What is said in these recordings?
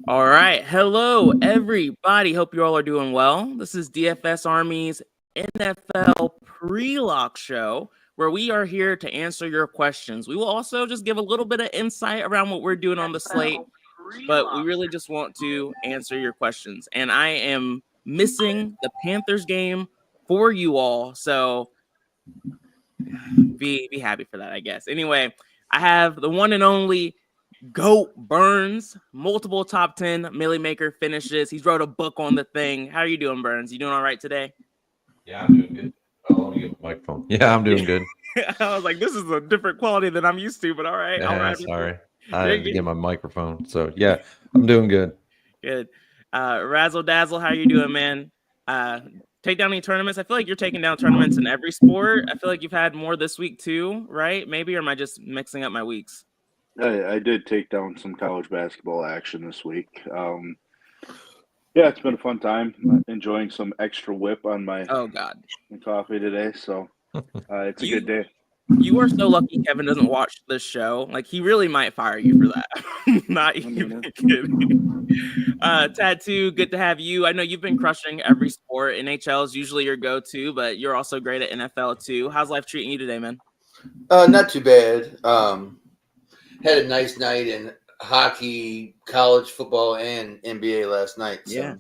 All right. Hello, everybody. Hope you all are doing well. This is DFS Army's NFL pre-lock show, where we are here to answer your questions. We will also just give a little bit of insight around what we're doing on the slate, but we really just want to answer your questions. And I am missing the Panthers game for you all, so be happy for that, I guess. Anyway, I have the one and only GOAT Burns, multiple top 10 Millie Maker finishes. He's wrote a book on the thing. How are you doing, Burns? You doing all right today? Yeah, I'm doing good. Oh, let me get my microphone. Yeah, I'm doing good. I was like, this is a different quality than I'm used to, but all right. I'll ride with Sorry. you. I had to get my microphone. So, yeah, I'm doing good. Good. Razzle Dazzle, how are you doing, man? Take down any tournaments? I feel like you're taking down tournaments in every sport. I feel like you've had more this week too, right? Maybe, or am I just mixing up my weeks? I did take down some college basketball action this week. Yeah, it's been a fun time. Enjoying some extra whip on my coffee today, so it's a good day. You are so lucky Kevin doesn't watch this show. Like, he really might fire you for that. Not even kidding. Tattoo, good to have you. I know you've been crushing every sport. NHL is usually your go-to, but you're also great at NFL too. How's life treating you today, man? Not too bad. Had a nice night in hockey, college football, and NBA last night. So. Yeah.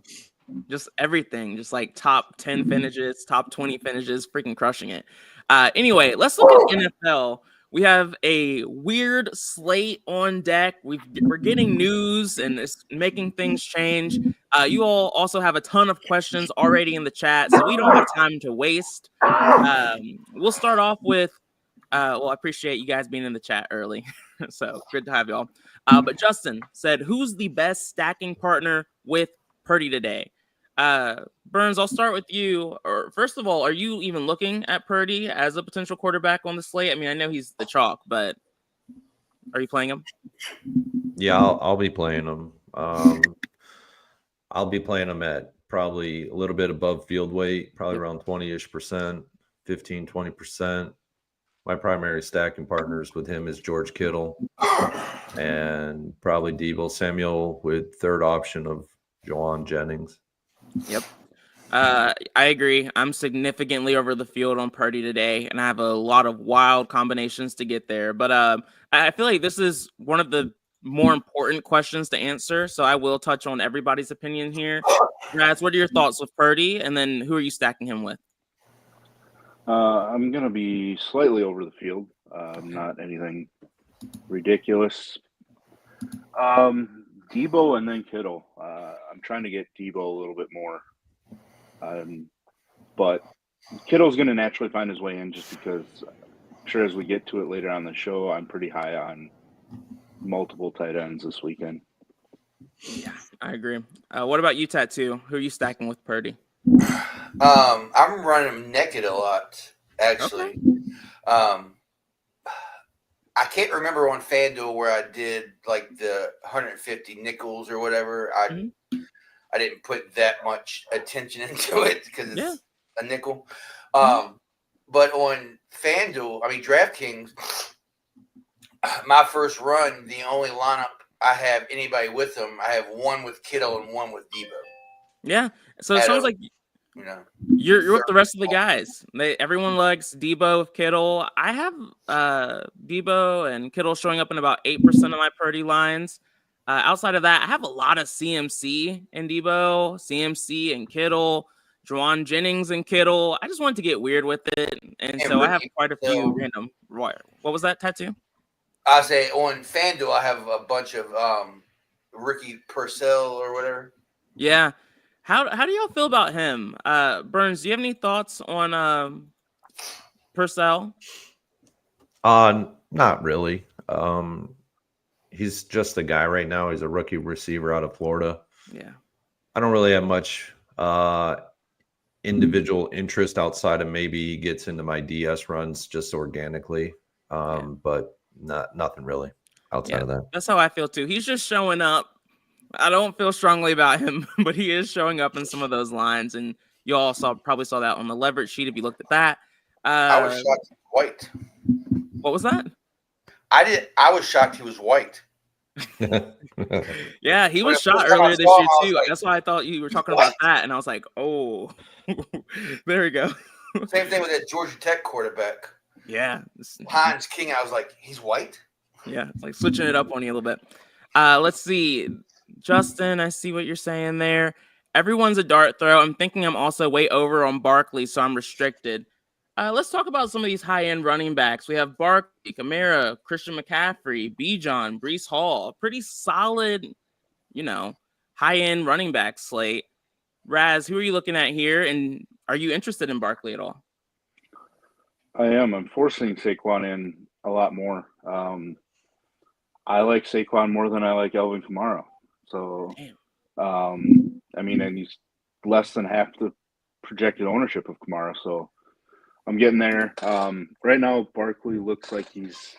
Just everything. Just like top 10 finishes, top 20 finishes, freaking crushing it. Anyway, let's look at NFL. We have a weird slate on deck. We're getting news and it's making things change. You all also have a ton of questions already in the chat, so we don't have time to waste. We'll start off with, I appreciate you guys being in the chat early. So good to have y'all. But Justin said, who's the best stacking partner with Purdy today? Burns, I'll start with you. Or first of all, are you even looking at Purdy as a potential quarterback on the slate? I mean, I know he's the chalk, but are you playing him? Yeah, I'll be playing him. I'll be playing him at probably a little bit above field weight, probably around 20-ish%, 15, 20%. My primary stacking partners with him is George Kittle and probably Deebo Samuel with third option of Juwan Jennings. Yep. I agree. I'm significantly over the field on Purdy today, and I have a lot of wild combinations to get there. But I feel like this is one of the more important questions to answer, so I will touch on everybody's opinion here. Raz, what are your thoughts with Purdy, and then who are you stacking him with? I'm going to be slightly over the field. Not anything ridiculous. Deebo and then Kittle. I'm trying to get Deebo a little bit more. But Kittle's going to naturally find his way in just because I'm sure as we get to it later on the show, I'm pretty high on multiple tight ends this weekend. Yeah, I agree. What about you, Tattoo? Who are you stacking with Purdy? I'm running him naked a lot, actually. Okay. I can't remember on FanDuel where I did like the 150 nickels or whatever. I didn't put that much attention into it because it's a nickel. But on FanDuel, I mean DraftKings, my first run, the only lineup I have anybody with them, I have one with Kittle and one with Deebo. Yeah. So it sounds like you're with the rest of the guys. Everyone likes Deebo with Kittle. I have Deebo and Kittle showing up in about 8% of my Purdy lines. Outside of that, I have a lot of CMC and Deebo, CMC and Kittle, Juwan Jennings and Kittle. I just wanted to get weird with it, and so I have quite a few random. What was that, Tattoo? I say on FanDuel, I have a bunch of Ricky Purcell or whatever. Yeah. How do y'all feel about him? Burns, do you have any thoughts on Purcell? Not really. He's just a guy right now. He's a rookie receiver out of Florida. Yeah. I don't really have much individual interest outside of maybe he gets into my DS runs just organically. But nothing really outside of that. That's how I feel too. He's just showing up. I don't feel strongly about him, but he is showing up in some of those lines, and you all probably saw that on the leverage sheet if you looked at that. I was shocked he was white. What was that? I was shocked he was white. Yeah, he was shot earlier this year too. That's why I thought you were talking about that, and I was like, oh, there we go. Same thing with that Georgia Tech quarterback. Yeah, Hines King. I was like, he's white. Yeah, it's like switching it up on you a little bit. Let's see, Justin. I see what you're saying there. Everyone's a dart throw. I'm thinking I'm also way over on Barkley, so I'm restricted. Let's talk about some of these high-end running backs. We have Barkley, Kamara, Christian McCaffrey, Bijan, Breece Hall. Pretty solid, high-end running back slate. Raz, who are you looking at here, and are you interested in Barkley at all? I am. I'm forcing Saquon in a lot more. I like Saquon more than I like Alvin Kamara. So, and he's less than half the projected ownership of Kamara. So, I'm getting there. Right now, Barkley looks like he's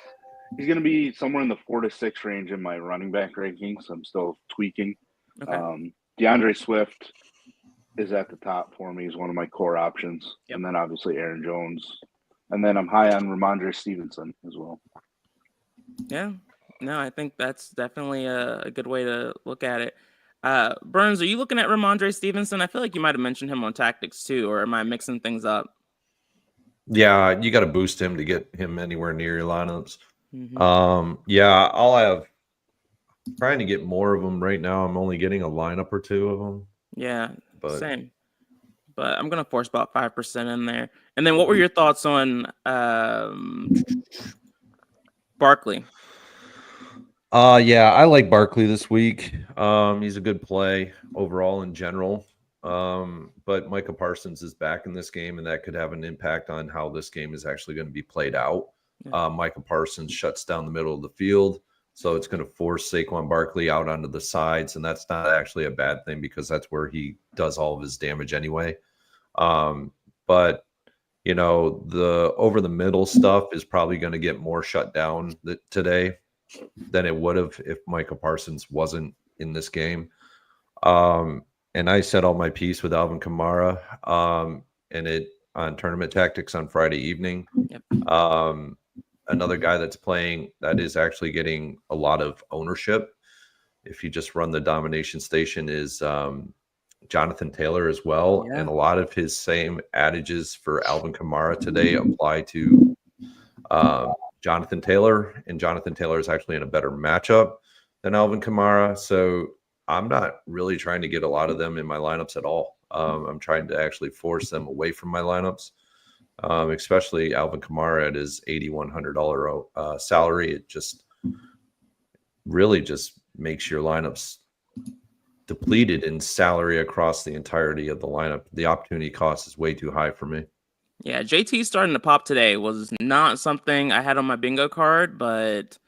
going to be somewhere in the 4 to 6 range in my running back rankings. I'm still tweaking. Okay. DeAndre Swift is at the top for me. He's one of my core options. Yep. And then obviously Aaron Jones. And then I'm high on Ramondre Stevenson as well. Yeah. No, I think that's definitely a good way to look at it. Burns, are you looking at Ramondre Stevenson? I feel like you might have mentioned him on Tactics too, or am I mixing things up? Yeah, you got to boost him to get him anywhere near your lineups. Trying to get more of them right now. I'm only getting a lineup or two of them. Yeah, same. But I'm going to force about 5% in there. And then what were your thoughts on Barkley? Yeah, I like Barkley this week. He's a good play overall in general. But Micah Parsons is back in this game, and that could have an impact on how this game is actually going to be played out. Yeah. Micah Parsons shuts down the middle of the field, so it's going to force Saquon Barkley out onto the sides, and that's not actually a bad thing because that's where he does all of his damage anyway. But the over the middle stuff is probably going to get more shut down today than it would have if Micah Parsons wasn't in this game. And I said all my piece with Alvin Kamara and it on Tournament Tactics on Friday evening. Yep. Another guy that's playing that is actually getting a lot of ownership, if you just run the domination station, is Jonathan Taylor as well. Yeah. And a lot of his same adages for Alvin Kamara today apply to Jonathan Taylor. And Jonathan Taylor is actually in a better matchup than Alvin Kamara. So I'm not really trying to get a lot of them in my lineups at all. I'm trying to actually force them away from my lineups, especially Alvin Kamara at his $8,100 salary. It just really just makes your lineups depleted in salary across the entirety of the lineup. The opportunity cost is way too high for me. Yeah, JT starting to pop today was not something I had on my bingo card, but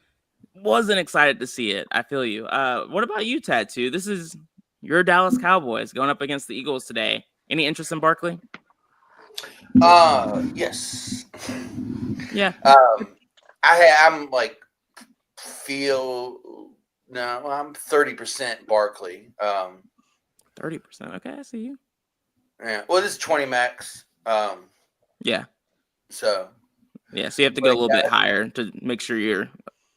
wasn't excited to see it. I feel you. What about you, Tattoo? This is your Dallas Cowboys going up against the Eagles today. Any interest in Barkley? Yes. Yeah. I'm 30% Barkley. 30%. Okay, I see you. Yeah. Well, this is 20 max. Yeah. So you have to go a little bit higher to make sure you're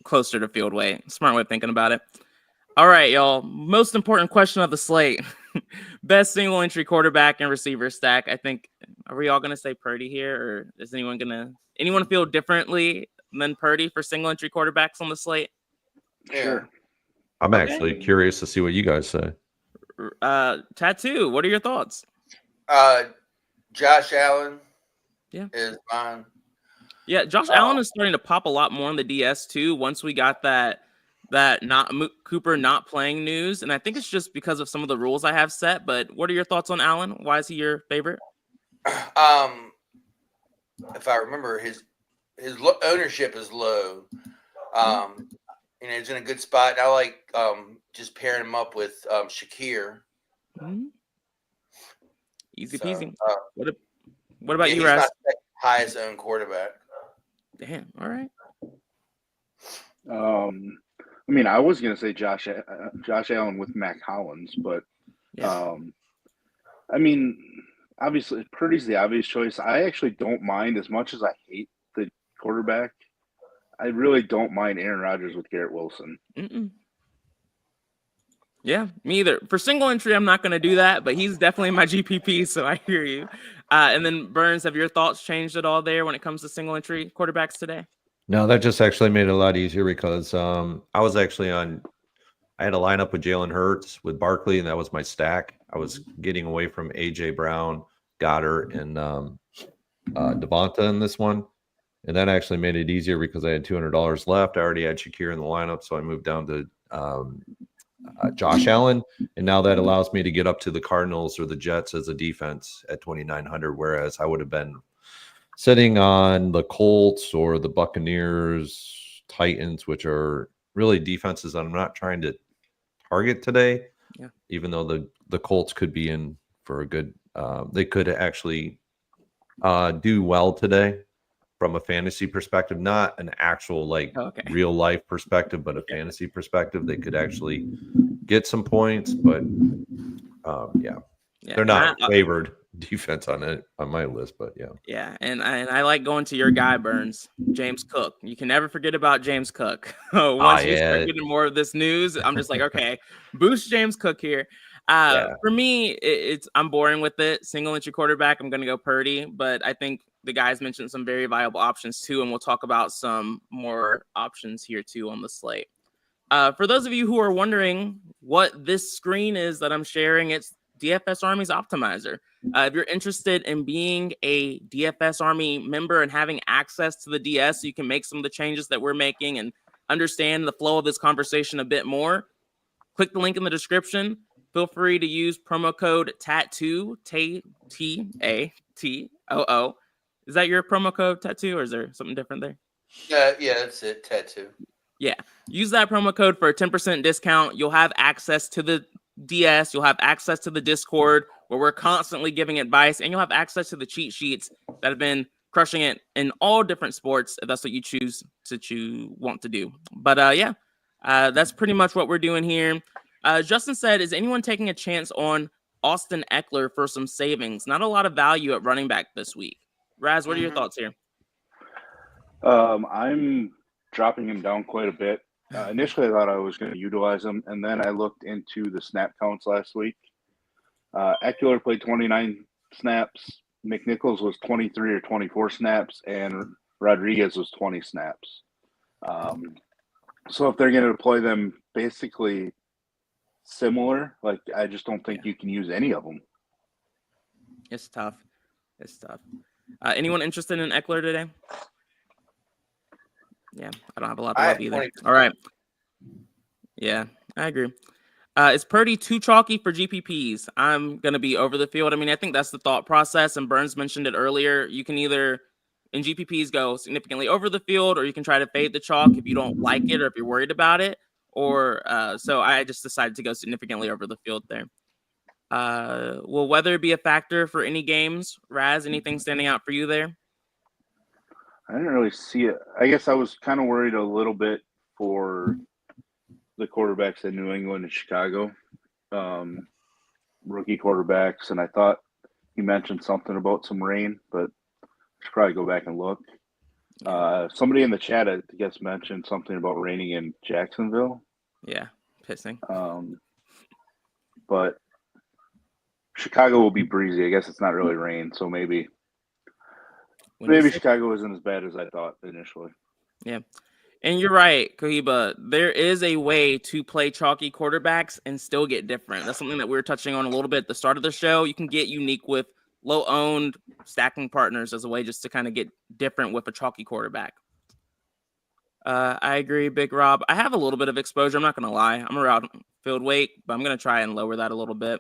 closer to field weight. Smart way of thinking about it. All right, y'all. Most important question of the slate. Best single entry quarterback and receiver stack. I think, are we all going to say Purdy here, or is anyone feel differently than Purdy for single entry quarterbacks on the slate? Sure. I'm actually curious to see what you guys say. Tattoo, what are your thoughts? Josh Allen is mine. Yeah, Josh Allen is starting to pop a lot more on the DS too. Once we got that Cooper not playing news, and I think it's just because of some of the rules I have set. But what are your thoughts on Allen? Why is he your favorite? If I remember, his ownership is low. He's in a good spot. I like just pairing him up with Shakir. Mm-hmm. Easy peasy. What about you, Raz? Highest owned quarterback. Damn. All right. I was going to say Josh Allen with Mac Hollins, but obviously Purdy's the obvious choice. I actually don't mind, as much as I hate the quarterback, I really don't mind Aaron Rodgers with Garrett Wilson. Yeah, me either. For single entry, I'm not going to do that, but he's definitely my GPP, so I hear you. And then Burns, have your thoughts changed at all there when it comes to single entry quarterbacks today? No, that just actually made it a lot easier because I was actually I had a lineup with Jalen Hurts with Barkley, and that was my stack. I was getting away from A.J. Brown, Goddard, and Devonta in this one. And that actually made it easier because I had $200 left. I already had Shakir in the lineup, so I moved down to Josh Allen. And now that allows me to get up to the Cardinals or the Jets as a defense at 2,900, whereas I would have been sitting on the Colts or the Buccaneers, Titans, which are really defenses I'm not trying to target today. Yeah. Even though the Colts could be in for a good, they could actually do well today from a fantasy perspective, not an actual real life perspective, but a fantasy perspective. They could actually get some points, but they're not favored defense on my list, but yeah. And I like going to your guy Burns, James Cook. You can never forget about James Cook. Once you start getting more of this news, I'm just like, okay, boost James Cook here. For me, I'm boring with it. Single entry quarterback, I'm going to go Purdy, but I think the guys mentioned some very viable options too, and we'll talk about some more options here too on the slate. For those of you who are wondering what this screen is that I'm sharing, it's DFS Army's Optimizer. If you're interested in being a DFS Army member and having access to the DS so you can make some of the changes that we're making and understand the flow of this conversation a bit more, click the link in the description. Feel free to use promo code TATTOO, TATOO. Is that your promo code, Tattoo, or is there something different there? Yeah, that's it, Tattoo. Yeah, use that promo code for a 10% discount. You'll have access to the DS. You'll have access to the Discord where we're constantly giving advice, and you'll have access to the cheat sheets that have been crushing it in all different sports if that's what you want to do. But that's pretty much what we're doing here. Justin said, is anyone taking a chance on Austin Eckler for some savings? Not a lot of value at running back this week. Raz, what are your thoughts here? I'm dropping him down quite a bit. Initially, I thought I was going to utilize him, and then I looked into the snap counts last week. Eckler played 29 snaps. McNichols was 23 or 24 snaps, and Rodriguez was 20 snaps. So if they're going to deploy them basically similar, I just don't think you can use any of them. It's tough. Anyone interested in Eckler today? Yeah, I don't have a lot to love either. 20%. All right. Yeah, I agree. Is Purdy too chalky for GPPs? I'm going to be over the field. I mean, I think that's the thought process, and Burns mentioned it earlier. You can either, in GPPs, go significantly over the field, or you can try to fade the chalk if you don't like it or if you're worried about it. So I just decided to go significantly over the field there. Will weather be a factor for any games? Raz, anything standing out for you there? I didn't really see it. I guess I was kind of worried a little bit for the quarterbacks in New England and Chicago, rookie quarterbacks, and I thought he mentioned something about some rain, but I should probably go back and look. Somebody in the chat, I guess, mentioned something about raining in Jacksonville. Yeah, pissing. But Chicago will be breezy. I guess it's not really rain, so maybe Chicago isn't as bad as I thought initially. Yeah. And you're right, Cohiba. There is a way to play chalky quarterbacks and still get different. That's something that we were touching on a little bit at the start of the show. You can get unique with low-owned stacking partners as a way just to kind of get different with a chalky quarterback. I agree, Big Rob. I have a little bit of exposure. I'm not going to lie. I'm around field weight, but I'm going to try and lower that a little bit.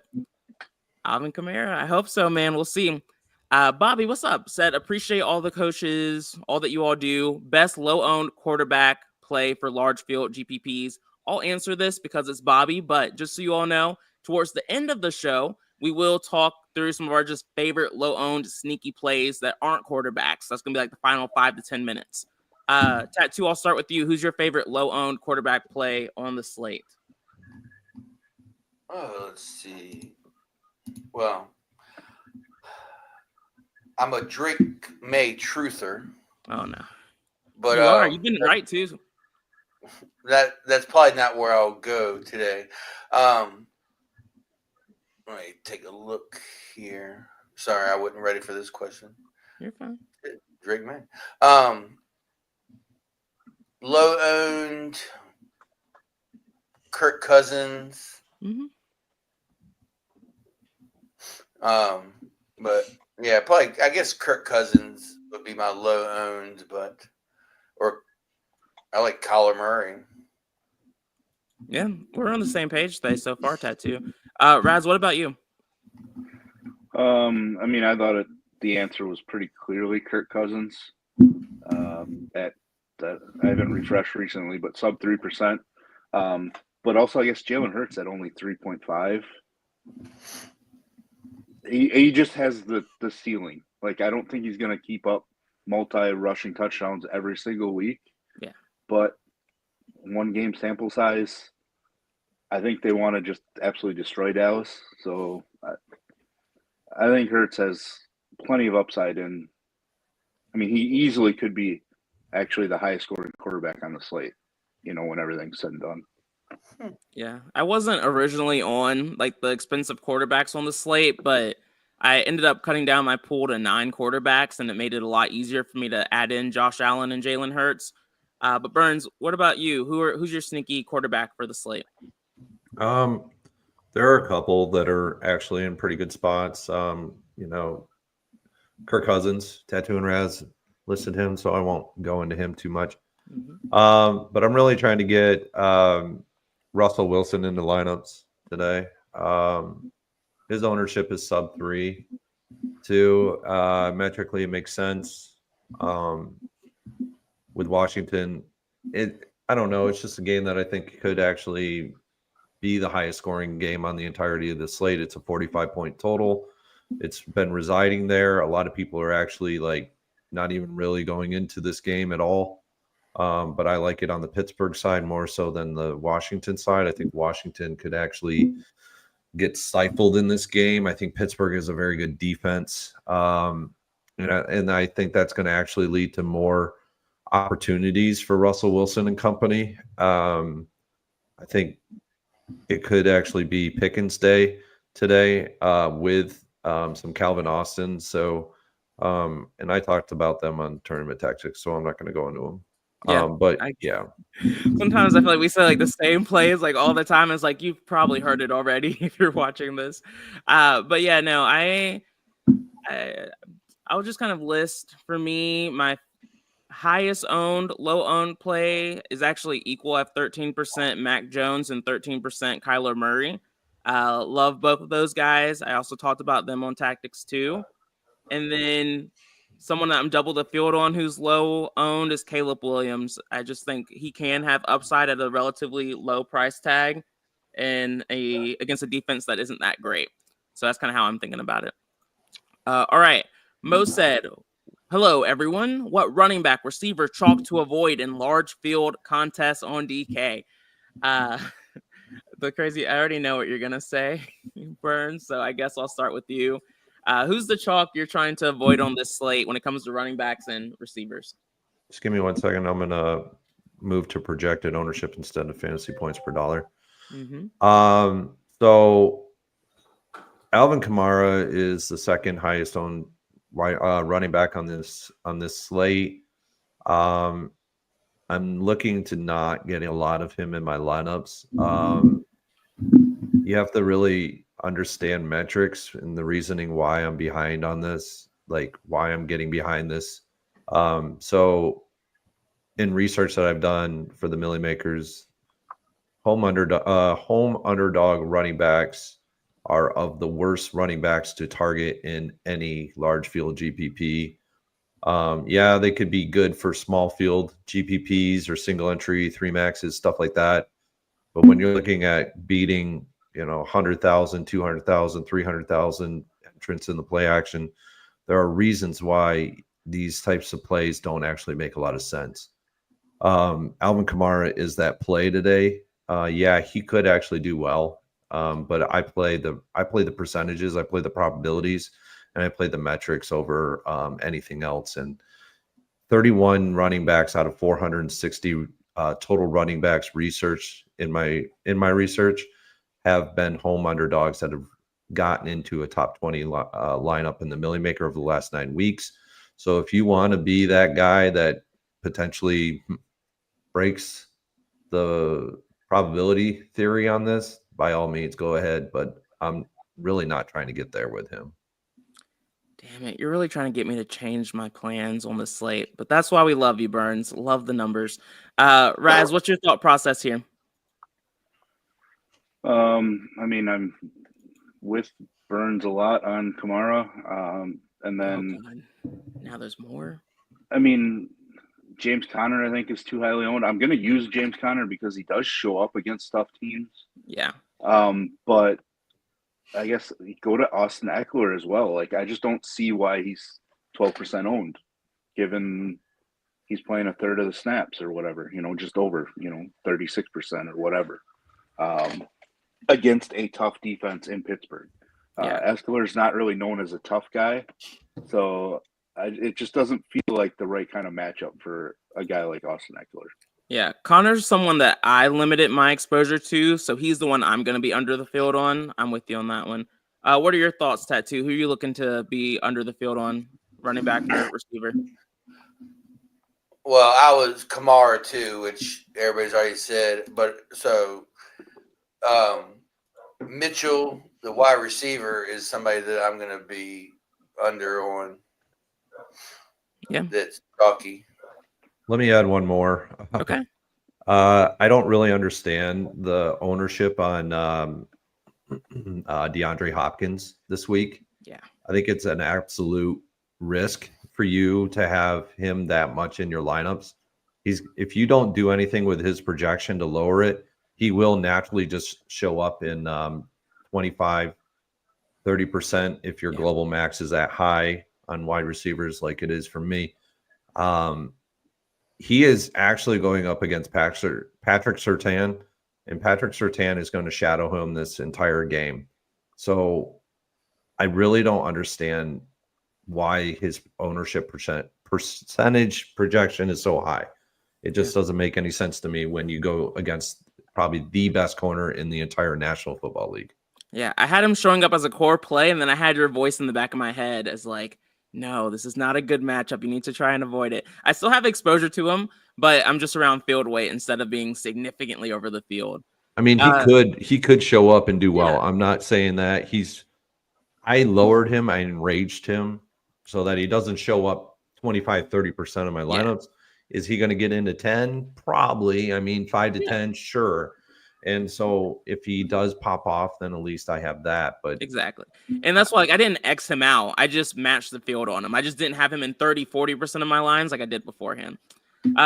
Alvin Kamara, I hope so, man. We'll see. Bobby, what's up? Said, appreciate all the coaches, all that you all do. Best low-owned quarterback play for large field GPPs. I'll answer this because it's Bobby, but just so you all know, towards the end of the show, we will talk through some of our just favorite low-owned sneaky plays that aren't quarterbacks. That's going to be like the final 5 to 10 minutes. Tattoo, I'll start with you. Who's your favorite low-owned quarterback play on the slate? Oh, let's see. Well, I'm a Drake May truther. Oh, no. But you are. You've been right, too. that's probably not where I'll go today. Let me take a look here. Sorry, I wasn't ready for this question. You're fine. Drake man. Low owned Kirk Cousins. Mm-hmm. But yeah, probably I guess Kirk Cousins would be my low owned, or I like Kyler Murray. Yeah, we're on the same page today so far, Tattoo. Raz, what about you? I mean, I thought the answer was pretty clearly Kirk Cousins. At I haven't refreshed recently, but sub 3%. But also, I guess Jalen Hurts at only 3.5. He just has the ceiling. Like, I don't think he's going to keep up multi-rushing touchdowns every single week. Yeah. But one game sample size, I think they want to just absolutely destroy Dallas. So I think Hurts has plenty of upside. And, I mean, he easily could be actually the highest scoring quarterback on the slate, when everything's said and done. Yeah, I wasn't originally on like the expensive quarterbacks on the slate, but I ended up cutting down my pool to 9 quarterbacks, and it made it a lot easier for me to add in Josh Allen and Jalen Hurts. But Burns, what about you? Who's your sneaky quarterback for the slate? There are a couple that are actually in pretty good spots. Kirk Cousins, Tattoo and Raz listed him, so I won't go into him too much. Mm-hmm. But I'm really trying to get Russell Wilson into lineups today. His ownership is sub 3. Too metrically, it makes sense. With Washington, I don't know. It's just a game that I think could actually be the highest scoring game on the entirety of the slate. It's a 45-point total. It's been residing there. A lot of people are actually like not even really going into this game at all. But I like it on the Pittsburgh side more so than the Washington side. I think Washington could actually get stifled in this game. I think Pittsburgh is a very good defense. And I think that's going to actually lead to more opportunities for Russell Wilson and company. I think it could actually be Pickens Day today with some Calvin Austin. So, and I talked about them on Tournament Tactics, so I'm not going to go into them. Yeah, sometimes I feel like we say like the same plays like all the time. It's like you've probably heard it already if you're watching this. But yeah, no, I'll just kind of list for me my highest owned, low owned play is actually equal at 13% Mac Jones and 13% Kyler Murray. Love both of those guys. I also talked about them on Tactics too. And then someone that I'm double the field on who's low owned is Caleb Williams. I just think he can have upside at a relatively low price tag and against a defense that isn't that great. So that's kind of how I'm thinking about it. All right. Mo said, hello, everyone. What running back receiver chalk to avoid in large field contests on DK? The crazy, I already know what you're going to say, Burns. So I guess I'll start with you. Who's the chalk you're trying to avoid on this slate when it comes to running backs and receivers? Just give me 1 second. I'm going to move to projected ownership instead of fantasy points per dollar. Mm-hmm. So Alvin Kamara is the second highest owned running back on this slate. I'm looking to not get a lot of him in my lineups. You have to really understand metrics and the reasoning why I'm behind on this, like why I'm getting behind this. So in research that I've done for the Millie Makers, home underdog running backs are of the worst running backs to target in any large field GPP. Yeah, they could be good for small field GPPs or single entry 3 maxes, stuff like that. But when you're looking at beating 100,000, 200,000, 300,000 entrants in the play action, there are reasons why these types of plays don't actually make a lot of sense. Alvin Kamara is that play today. Yeah, he could actually do well. But I play the percentages, I play the probabilities, and I play the metrics over anything else. And 31 running backs out of 460 total running backs research in my research have been home underdogs that have gotten into a top 20 lineup in the Millie Maker over the last 9 weeks. So if you want to be that guy that potentially breaks the probability theory on this, by all means, go ahead. But I'm really not trying to get there with him. Damn it. You're really trying to get me to change my plans on the slate. But that's why we love you, Burns. Love the numbers. Raz, what's your thought process here? I mean, I'm with Burns a lot on Kamara. And then now there's more. I mean, James Conner, I think, is too highly owned. I'm going to use James Conner because he does show up against tough teams. Yeah. But I guess go to Austin Eckler as well. Like, I just don't see why he's 12% owned, given he's playing a third of the snaps or whatever, just over, 36% or whatever, against a tough defense in Pittsburgh. Eckler's not really known as a tough guy. So it just doesn't feel like the right kind of matchup for a guy like Austin Eckler. Yeah, Connor's someone that I limited my exposure to, so he's the one I'm going to be under the field on. I'm with you on that one. What are your thoughts, Tattoo? Who are you looking to be under the field on? Running back or receiver? Well, I was Kamara too, which everybody's already said. But so Mitchell, the wide receiver, is somebody that I'm going to be under on. Yeah, that's chalky. Let me add one more. Okay. I don't really understand the ownership on DeAndre Hopkins this week. Yeah. I think it's an absolute risk for you to have him that much in your lineups. If you don't do anything with his projection to lower it, he will naturally just show up in 25, 30% if your global max is that high on wide receivers like it is for me. He is actually going up against Patrick Surtain, and Patrick Surtain is going to shadow him this entire game. So I really don't understand why his ownership percentage projection is so high. It just doesn't make any sense to me when you go against probably the best corner in the entire National Football League. Yeah, I had him showing up as a core play, and then I had your voice in the back of my head as like, no, this is not a good matchup. You need to try and avoid it. I still have exposure to him, but I'm just around field weight instead of being significantly over the field. I mean, he could show up and do well. Yeah. I'm not saying that I lowered him. I enraged him so that he doesn't show up 25, 30% of my lineups. Yeah. Is he going to get into 10? Probably. I mean, 5 to 10, sure. And so if he does pop off, then at least I have that. But exactly. And that's why I didn't X him out. I just matched the field on him. I just didn't have him in 30, 40% of my lines like I did beforehand.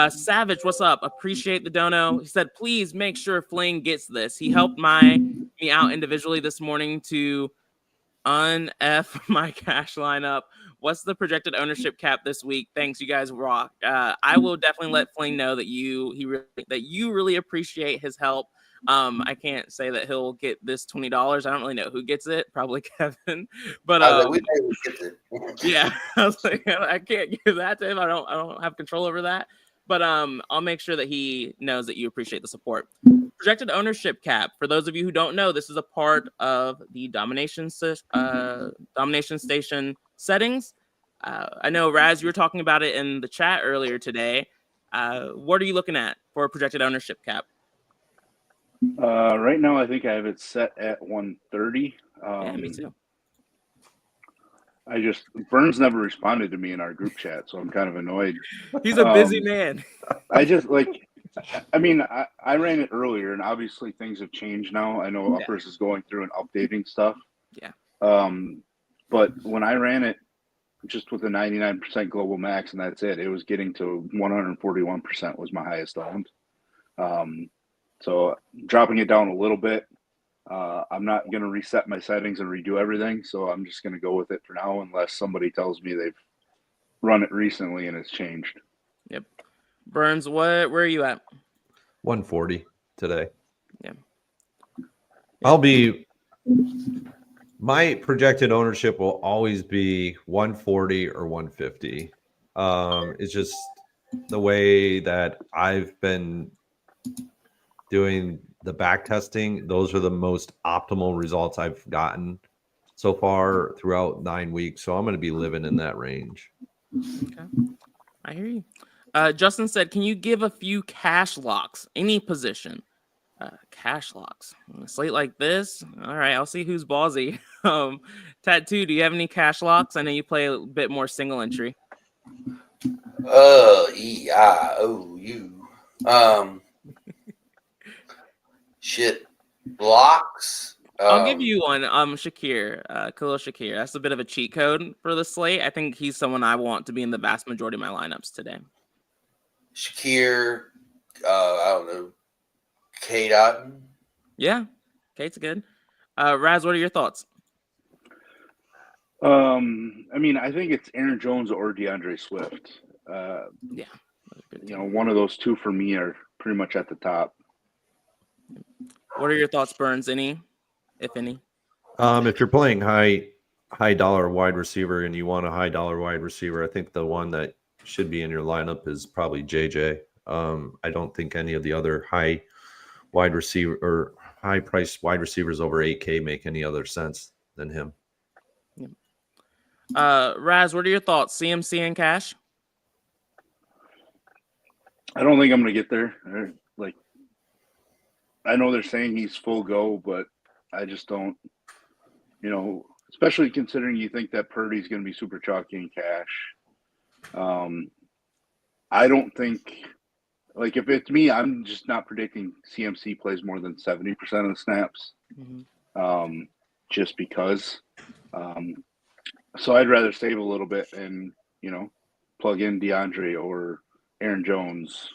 Savage, what's up? Appreciate the dono. He said, please make sure Fling gets this. He helped me out individually this morning to un-F my cash lineup. What's the projected ownership cap this week? Thanks, you guys rock. I will definitely let Fling know that you really appreciate his help. I can't say that he'll get this $20. I don't really know who gets it. Probably Kevin. But we know who gets it. Yeah, I was like, I can't give that to him. I don't have control over that. But I'll make sure that he knows that you appreciate the support. Projected ownership cap. For those of you who don't know, this is a part of the domination station settings. I know, Raz, you were talking about it in the chat earlier today. What are you looking at for a projected ownership cap? Right now, I think I have it set at 130. Yeah, me too. Burns never responded to me in our group chat, so I'm kind of annoyed. He's a busy man. I ran it earlier, and obviously things have changed now. I know Uppers is going through and updating stuff. Yeah. But when I ran it just with a 99% global max, and that's it, it was getting to 141% was my highest owned. So dropping it down a little bit. I'm not going to reset my settings and redo everything, so I'm just going to go with it for now unless somebody tells me they've run it recently and it's changed. Yep. Burns, where are you at? 140 today. Yeah. My projected ownership will always be 140 or 150. It's just the way that I've been doing the back testing, those are the most optimal results I've gotten so far throughout 9 weeks. So I'm going to be living in that range. Okay. I hear you. Justin said, can you give a few cash locks, any position? Cash locks. On a slate like this? All right, I'll see who's ballsy. Tattoo, do you have any cash locks? I know you play a bit more single entry. E-I-O-U. Shit. Blocks. I'll give you one. Khalil Shakir. That's a bit of a cheat code for the slate. I think he's someone I want to be in the vast majority of my lineups today. Shakir, I don't know. Kate Otten. Yeah, Kate's good. Raz, what are your thoughts? I mean, I think it's Aaron Jones or DeAndre Swift. Yeah. One of those two for me are pretty much at the top. What are your thoughts, Burns? Any, if any? If you're playing high dollar wide receiver and you want a high dollar wide receiver, I think the one that should be in your lineup is probably JJ. I don't think any of the other high wide receiver or high price wide receivers over 8K make any other sense than him. Raz, what are your thoughts? CMC and cash? I don't think I'm going to get there. I know they're saying he's full go, but I just don't, especially considering you think that Purdy's going to be super chalky in cash. I don't think, if it's me, I'm just not predicting CMC plays more than 70% of the snaps, just because. So I'd rather save a little bit and, plug in DeAndre or Aaron Jones.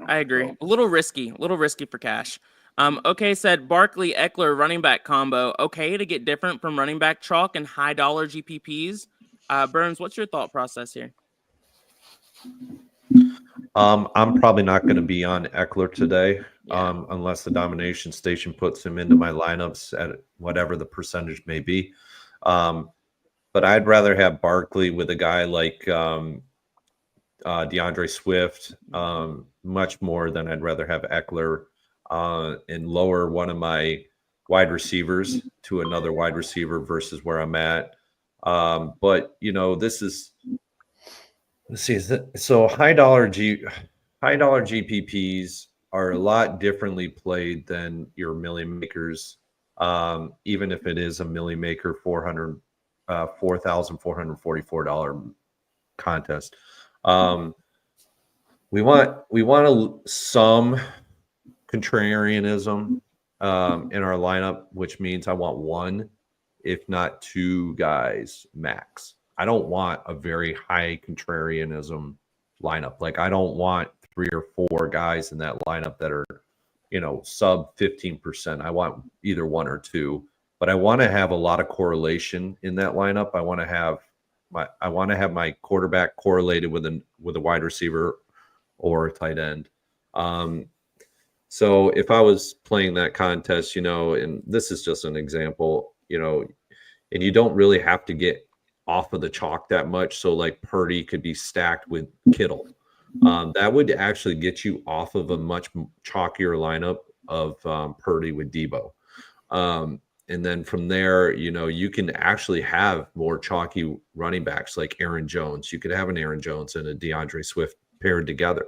I agree. So. A little risky for cash. Okay, said Barkley Eckler running back combo. Okay to get different from running back chalk and high dollar GPPs. Burns, what's your thought process here? I'm probably not going to be on Eckler today, unless the domination station puts him into my lineups at whatever the percentage may be. But I'd rather have Barkley with a guy like DeAndre Swift much more than I'd rather have Eckler and lower one of my wide receivers to another wide receiver versus where I'm at. But this is, let's see, so high dollar GPPs are a lot differently played than your million makers. Even if it is a million maker $4,444 contest. We want some contrarianism in our lineup, which means I want one, if not two guys max. I don't want a very high contrarianism lineup. I don't want 3 or 4 guys in that lineup that are, sub 15%. I want either 1 or 2, but I want to have a lot of correlation in that lineup. I want to have my quarterback correlated with a wide receiver or a tight end. So if I was playing that contest, and this is just an example, and you don't really have to get off of the chalk that much. So Purdy could be stacked with Kittle. That would actually get you off of a much chalkier lineup of Purdy with Debo. And then from there, you can actually have more chalky running backs like Aaron Jones. You could have an Aaron Jones and a DeAndre Swift paired together.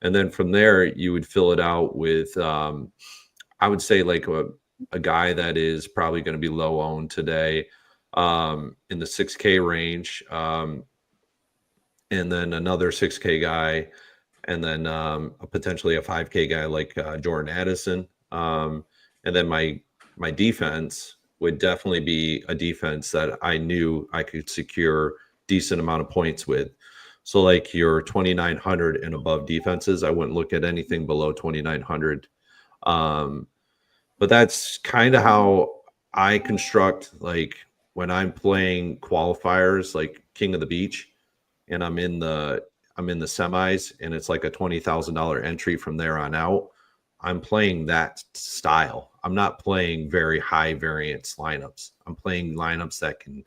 And then from there, you would fill it out with, I would say a guy that is probably going to be low owned today in the 6K range. And then another 6K guy, and then potentially a 5K guy like Jordan Addison. And then my defense would definitely be a defense that I knew I could secure decent amount of points with. So your 2,900 and above defenses, I wouldn't look at anything below 2,900. But that's kind of how I construct when I'm playing qualifiers like King of the Beach, and I'm in the semis, and it's like a $20,000 entry from there on out. I'm playing that style. I'm not playing very high variance lineups. I'm playing lineups that can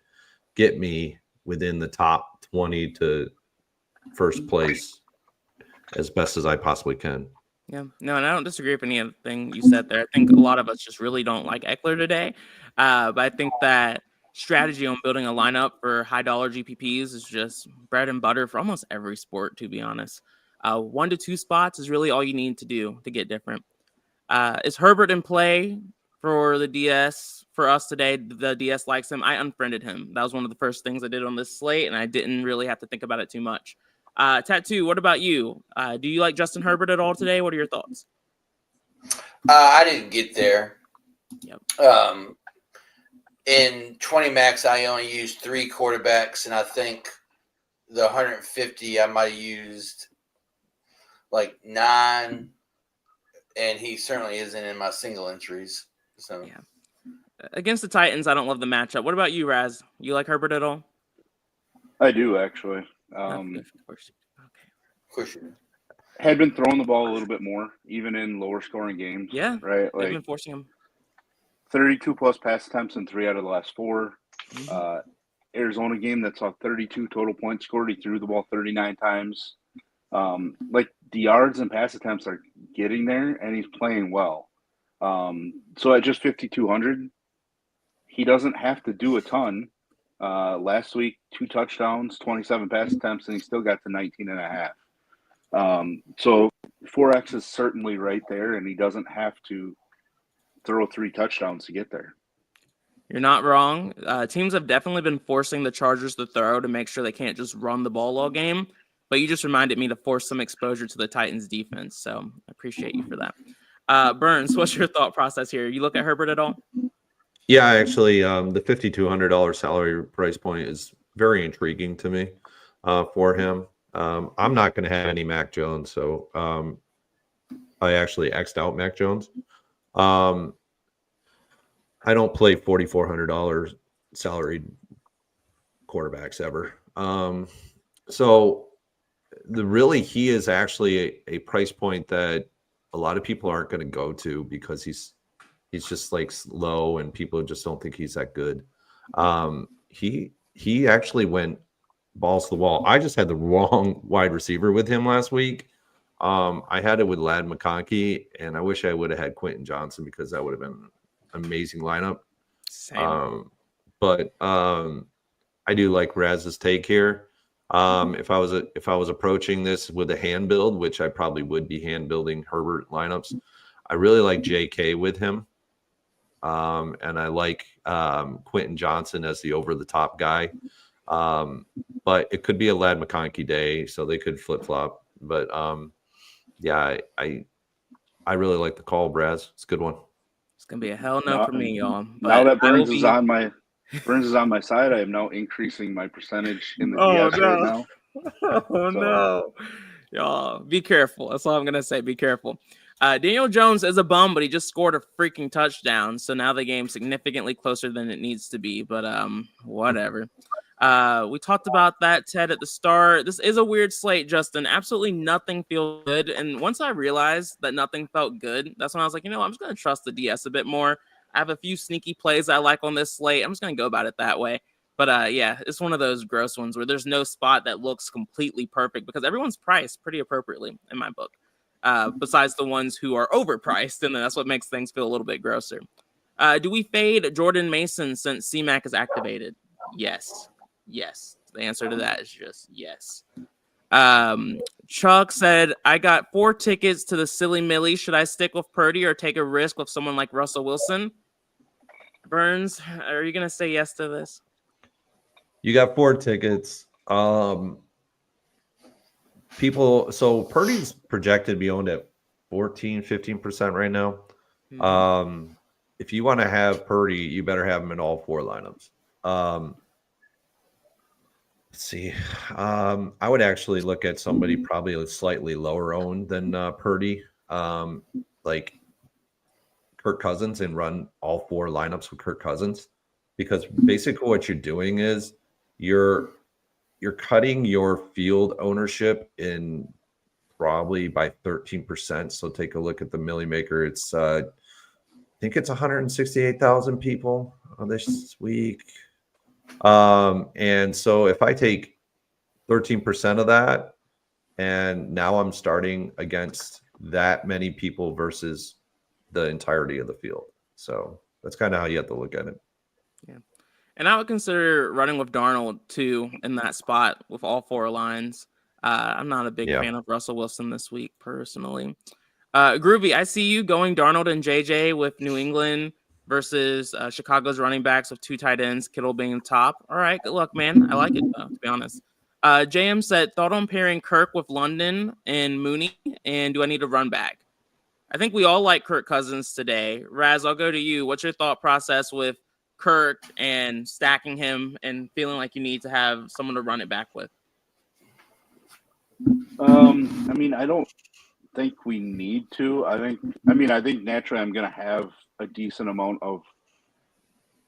get me within the top 20 to first place as best as I possibly can. Yeah, no, and I don't disagree with anything you said there. I think a lot of us just really don't like Eckler today. But I think that strategy on building a lineup for high dollar GPPs is just bread and butter for almost every sport, to be honest. 1 to 2 spots is really all you need to do to get different. Is Herbert in play for the DS for us today? The DS likes him. I unfriended him. That was one of the first things I did on this slate, and I didn't really have to think about it too much. Tattoo, what about you? Do you like Justin Herbert at all today? What are your thoughts? I didn't get there. Yep. In 20 max, I only used 3 quarterbacks, and I think the 150 I might have used like 9, and he certainly isn't in my single entries. So yeah. Against the Titans, I don't love the matchup. What about you, Raz? You like Herbert at all? I do, actually. Of course. Okay. Had been throwing the ball a little bit more, even in lower scoring games. Yeah, right. Like, they've been forcing him. 32 plus pass attempts in 3 out of the last 4. Arizona game that saw 32 total points scored. He threw the ball 39 times. Like the yards and pass attempts are getting there, and he's playing well. So at just 5,200, he doesn't have to do a ton. Last week, 2 touchdowns, 27 pass attempts, and he still got to 19.5. So 4X is certainly right there, and he doesn't have to throw 3 touchdowns to get there. You're not wrong. Teams have definitely been forcing the Chargers to throw to make sure they can't just run the ball all game. But you just reminded me to force some exposure to the Titans defense. So I appreciate you for that. Burns, what's your thought process here? You look at Herbert at all? Yeah, actually, the $5,200 salary price point is very intriguing to me for him. I'm not going to have any Mac Jones, so I actually X'd out Mac Jones. I don't play $4,400 salaried quarterbacks ever. So he is actually a price point that a lot of people aren't going to go to because he's just like low and people just don't think he's that good. He actually went balls to the wall. I just had the wrong wide receiver with him last week. I had it with Ladd McConkey, and I wish I would have had Quentin Johnson because that would have been an amazing lineup. But I do like Raz's take here. If I was approaching this with a hand build, which I probably would be hand building Herbert lineups, I really like JK with him. And I like Quentin Johnson as the over the top guy. But it could be a Ladd McConkey day, so they could flip flop. But yeah, I really like the call, Braz. It's a good one. It's gonna be a hell no for me, y'all. Now that Burns is on my side, I am now increasing my percentage in the DS right now. No, y'all, be careful. That's all I'm gonna say. Be careful. Daniel Jones is a bum, but he just scored a freaking touchdown. So now the game's significantly closer than it needs to be. But whatever. We talked about that, Ted, at the start. This is a weird slate, Justin. Absolutely nothing feels good. And once I realized that nothing felt good, that's when I was like, I'm just going to trust the DS a bit more. I have a few sneaky plays I like on this slate. I'm just going to go about it that way. But yeah, it's one of those gross ones where there's no spot that looks completely perfect because everyone's priced pretty appropriately in my book. Besides the ones who are overpriced, and then that's what makes things feel a little bit grosser. Do we fade Jordan Mason since CMAC is activated? Yes. The answer to that is just yes. Chuck said, I got 4 tickets to the Silly Millie. Should I stick with Purdy or take a risk with someone like Russell Wilson? Burns, are you going to say yes to this? You got 4 tickets. So Purdy's projected to be owned at 15% right now. If you want to have Purdy, you better have him in all 4 lineups. Let's see. I would actually look at somebody probably slightly lower owned than Purdy, like Kirk Cousins, and run all 4 lineups with Kirk Cousins, because basically what you're doing is you're cutting your field ownership in probably by 13%. So take a look at the Millie Maker. It's I think it's 168,000 people this week. And so if I take 13% of that, And now I'm starting against that many people versus the entirety of the field. So that's kind of how you have to look at it. Yeah. And I would consider running with Darnold too in that spot with all 4 lines. I'm not a big fan of Russell Wilson this week personally. Groovy, I see you going Darnold and JJ with New England versus Chicago's running backs with 2 tight ends, Kittle being top. All right, good luck, man. I like it, though, to be honest. JM said, thought on pairing Kirk with London and Mooney, and do I need a run back? I think we all like Kirk Cousins today. Raz, I'll go to you. What's your thought process with Kirk and stacking him and feeling like you need to have someone to run it back with? I mean, I don't think we need to. I think naturally I'm going to have a decent amount of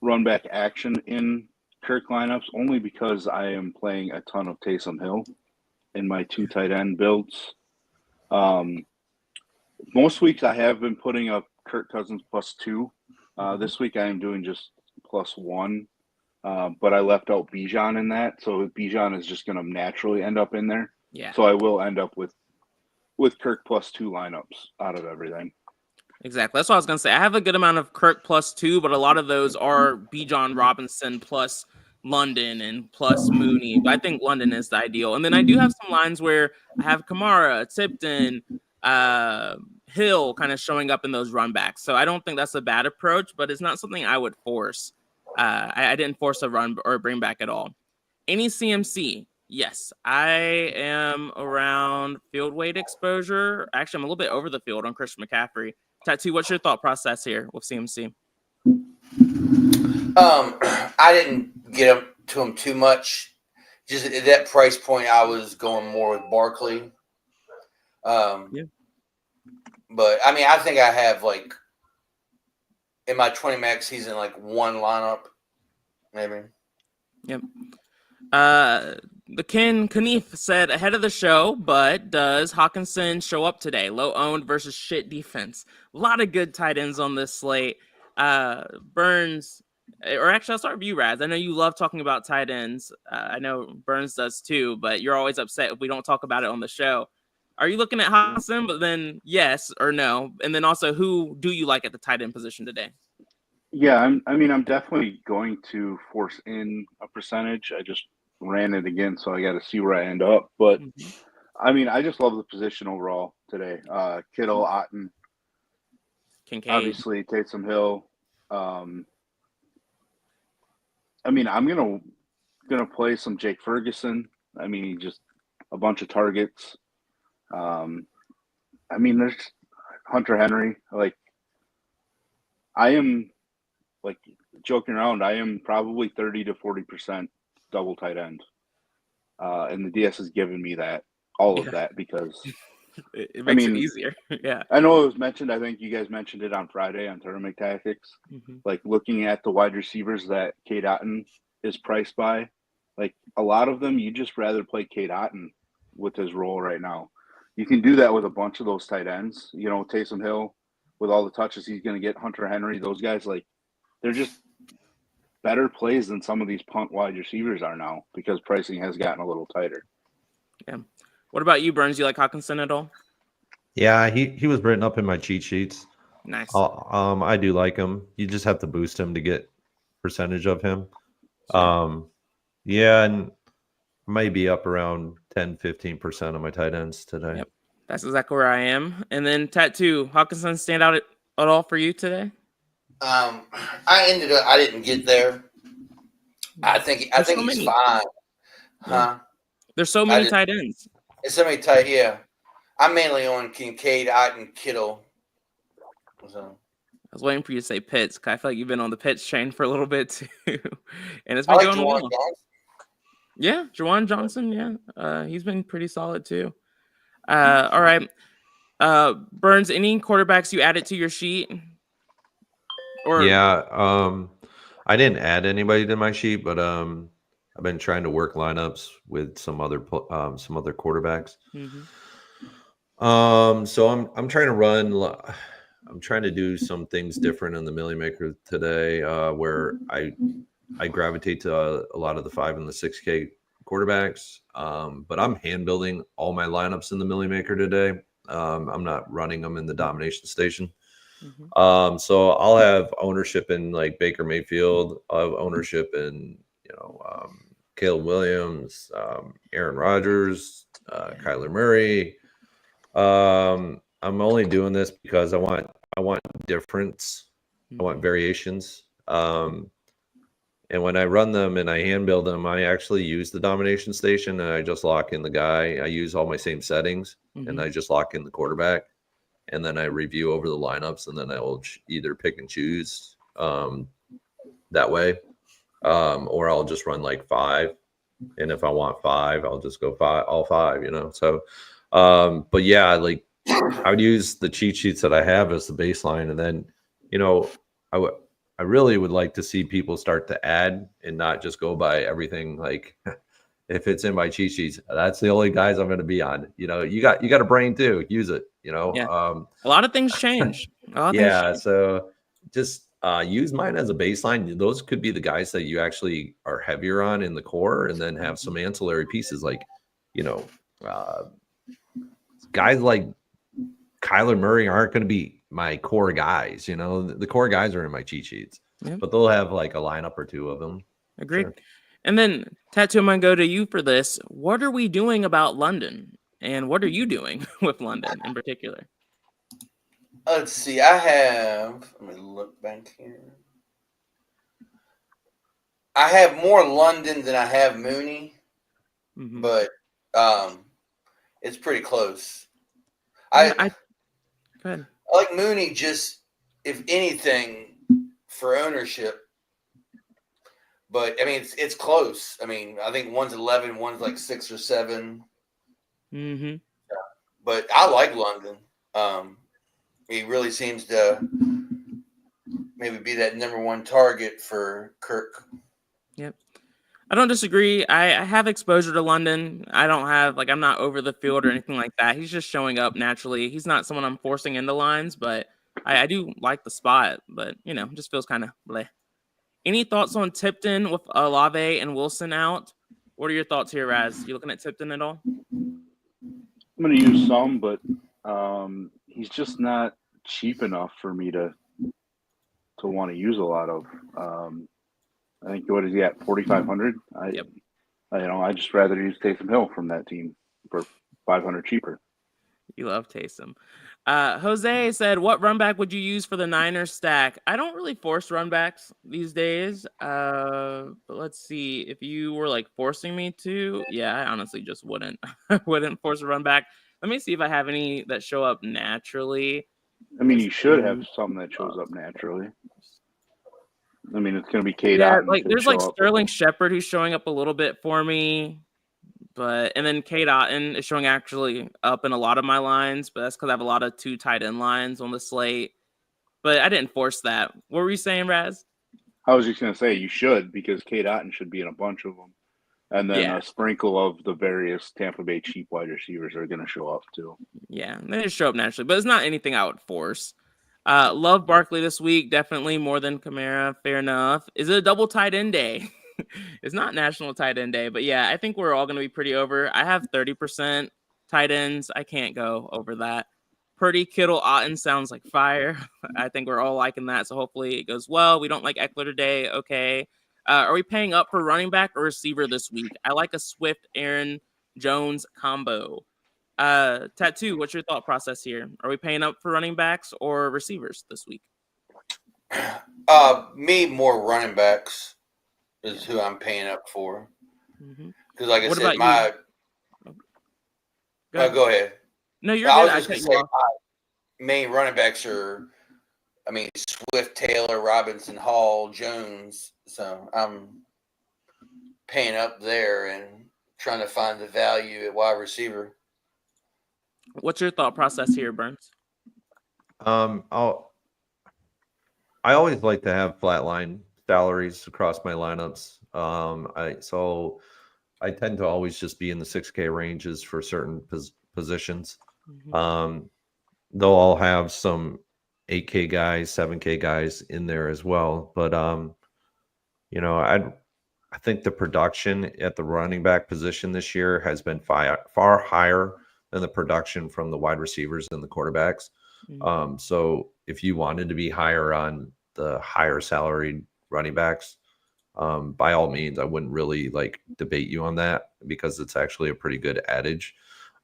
run back action in Kirk lineups only because I am playing a ton of Taysom Hill in my 2 tight end builds. Most weeks I have been putting up Kirk Cousins +2. This week I am doing just +1, but I left out Bijan in that, so Bijan is just going to naturally end up in there. Yeah. So I will end up with Kirk +2 lineups out of everything. Exactly. That's what I was going to say. I have a good amount of Kirk +2, but a lot of those are Bijan Robinson plus London and plus Mooney. But I think London is the ideal. And then I do have some lines where I have Kamara, Tipton, Hill kind of showing up in those run backs. So I don't think that's a bad approach, but it's not something I would force. I didn't force a run or bring back at all. Any CMC? Yes, I am around field weight exposure. Actually, I'm a little bit over the field on Christian McCaffrey. Tattoo, what's your thought process here with CMC? I didn't get to him too much. Just at that price point, I was going more with Barkley. Yeah. But I mean, I think I have like in my 20 max season, like 1 lineup, maybe. Yep. The Ken Knief said ahead of the show, but does Hawkinson show up today? Low owned versus shit defense. A lot of good tight ends on this slate. Burns, or actually, I'll start with you, Raz. I know you love talking about tight ends. I know Burns does too, but you're always upset if we don't talk about it on the show. Are you looking at Hawkinson? But then yes or no, and then also who do you like at the tight end position today? Yeah, I'm definitely going to force in a percentage. I just ran it again, so I got to see where I end up. But I mean, I just love the position overall today. Kittle, Otten, Kincaid, obviously Taysom Hill. I mean, I'm gonna play some Jake Ferguson. I mean, he just a bunch of targets. I mean, there's Hunter Henry. Like, I am like joking around. I am probably 30 to 40% double tight end, and the DS has given me all of that because it makes it easier. Yeah, I know it was mentioned. I think you guys mentioned it on Friday on Tournament Tactics. Like looking at the wide receivers that Cade Otton is priced by, like a lot of them, you just rather play Cade Otton with his role right now. You can do that with a bunch of those tight ends. You know, Taysom Hill with all the touches he's going to get. Hunter Henry, those guys, like they're just better plays than some of these punt wide receivers are now because pricing has gotten a little tighter. Yeah. What about you, Burns? You like Hawkinson at all? Yeah, he was written up in my cheat sheets. Nice. I do like him. You just have to boost him to get percentage of him. Yeah, and maybe up around 10-15% of my tight ends today. Yep. That's exactly where I am. And then Tattoo, Hawkinson stand out at all for you today? I didn't get there. I think he's fine. Huh? There's so many tight ends. It's so many tight, yeah. I'm mainly on Kincaid, Otten, Kittle. So. I was waiting for you to say Pitts, because I feel like you've been on the Pitts train for a little bit too. And it's been going well. Yeah, Juwan Johnson, yeah. He's been pretty solid too. All right. Burns, any quarterbacks you added to your sheet? I didn't add anybody to my sheet, but I've been trying to work lineups with some other quarterbacks. So I'm trying to run. I'm trying to do some things different in the Millie Maker today, where I gravitate to a lot of the 5 and the 6K quarterbacks. But I'm hand building all my lineups in the Millie Maker today. I'm not running them in the domination station. So I'll have ownership in like Baker Mayfield. I'll have ownership in, Caleb Williams, Aaron Rodgers, Kyler Murray. I'm only doing this because I want difference. I want variations. And when I run them and I hand build them, I actually use the domination station and I just lock in the guy. I use all my same settings and I just lock in the quarterback. And then I review over the lineups and then I will either pick and choose that way. Or I'll just run like 5. And if I want 5, I'll just go all 5, So, but yeah, like I would use the cheat sheets that I have as the baseline. And then, I really would like to see people start to add and not just go by everything. Like if it's in my cheat sheets, that's the only guys I'm going to be on. You got a brain too. Use it. Yeah. A lot of things change. So just use mine as a baseline. Those could be the guys that you actually are heavier on in the core, and then have some ancillary pieces like, guys like Kyler Murray aren't going to be my core guys. The core guys are in my cheat sheets, but they'll have like a lineup or 2 of them. Agreed. Sure. And then Tattoo, I'm going to go to you for this. What are we doing about London? And what are you doing with London in particular? Let's see. Let me look back here. I have more London than I have Mooney, but it's pretty close. Go ahead. I like Mooney just, if anything, for ownership. But, I mean, it's close. I mean, I think one's 11, one's like 6 or 7. Mm-hmm. But I like London. He really seems to maybe be that number 1 target for Kirk. Yep. I don't disagree. I have exposure to London. I don't have, I'm not over the field or anything like that. He's just showing up naturally. He's not someone I'm forcing into lines, but I do like the spot. But, just feels kind of bleh. Any thoughts on Tipton with Olave and Wilson out? What are your thoughts here, Raz? You looking at Tipton at all? I'm going to use some, but he's just not cheap enough for me to want to use a lot of. I think, what is he at, 4,500? Yep. I just rather use Taysom Hill from that team for 500 cheaper. You love Taysom. Jose said, what run back would you use for the Niners stack? I don't really force run backs these days. But let's see. If you were forcing me to, I honestly just wouldn't. I wouldn't force a run back. Let me see if I have any that show up naturally. I mean, you should have something that shows up naturally. I mean, it's going to be K-Dot. There's Sterling Shepard who's showing up a little bit for me. And then K-Dot is showing actually up in a lot of my lines, but that's because I have a lot of 2 tight end lines on the slate. But I didn't force that. What were you saying, Raz? I was just going to say you should, because K-Dot should be in a bunch of them. And then a sprinkle of the various Tampa Bay cheap wide receivers are going to show up too. Yeah, they just show up naturally, but it's not anything I would force. Love Barkley this week, definitely more than Kamara. Fair enough. Is it a double tight end day? It's not National Tight End Day, but I think we're all going to be pretty over. I have 30% tight ends. I can't go over that. Purdy, Kittle, Otten sounds like fire. I think we're all liking that, so hopefully it goes well. We don't like Eckler today. Okay. Are we paying up for running back or receiver this week? I like a Swift, Aaron Jones combo. Tattoo, what's your thought process here? Are we paying up for running backs or receivers this week? Me, more running backs is who I'm paying up for. Because, like I said, go ahead. No, you're good. I was just going to say, my main running backs are, Swift, Taylor, Robinson, Hall, Jones. So I'm paying up there and trying to find the value at wide receiver. What's your thought process here, Burns? I always like to have flatline salaries across my lineups. I tend to always just be in the 6K ranges for certain positions. They'll all have some 8K guys, 7K guys in there as well. But I think the production at the running back position this year has been far higher than the production from the wide receivers and the quarterbacks. So if you wanted to be higher on the higher salaried running backs, by all means, I wouldn't really like debate you on that because it's actually a pretty good adage.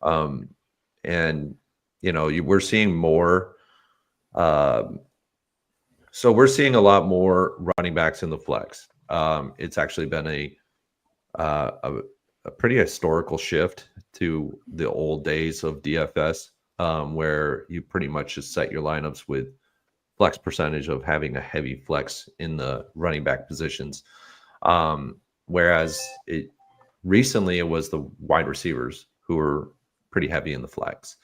And we're seeing more. So we're seeing a lot more running backs in the flex. It's actually been a pretty historical shift to the old days of DFS, where you pretty much just set your lineups with flex percentage of having a heavy flex in the running back positions. Whereas recently it was the wide receivers who were pretty heavy in the flex.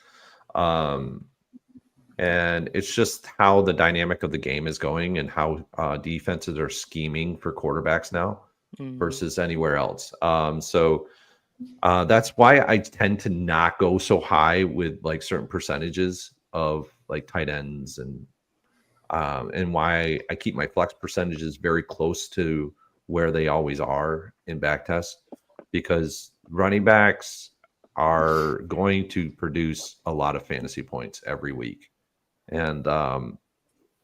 And it's just how the dynamic of the game is going and how defenses are scheming for quarterbacks now versus anywhere else. So that's why I tend to not go so high with like certain percentages of like tight ends and why I keep my flex percentages very close to where they always are in backtest, because running backs are going to produce a lot of fantasy points every week. And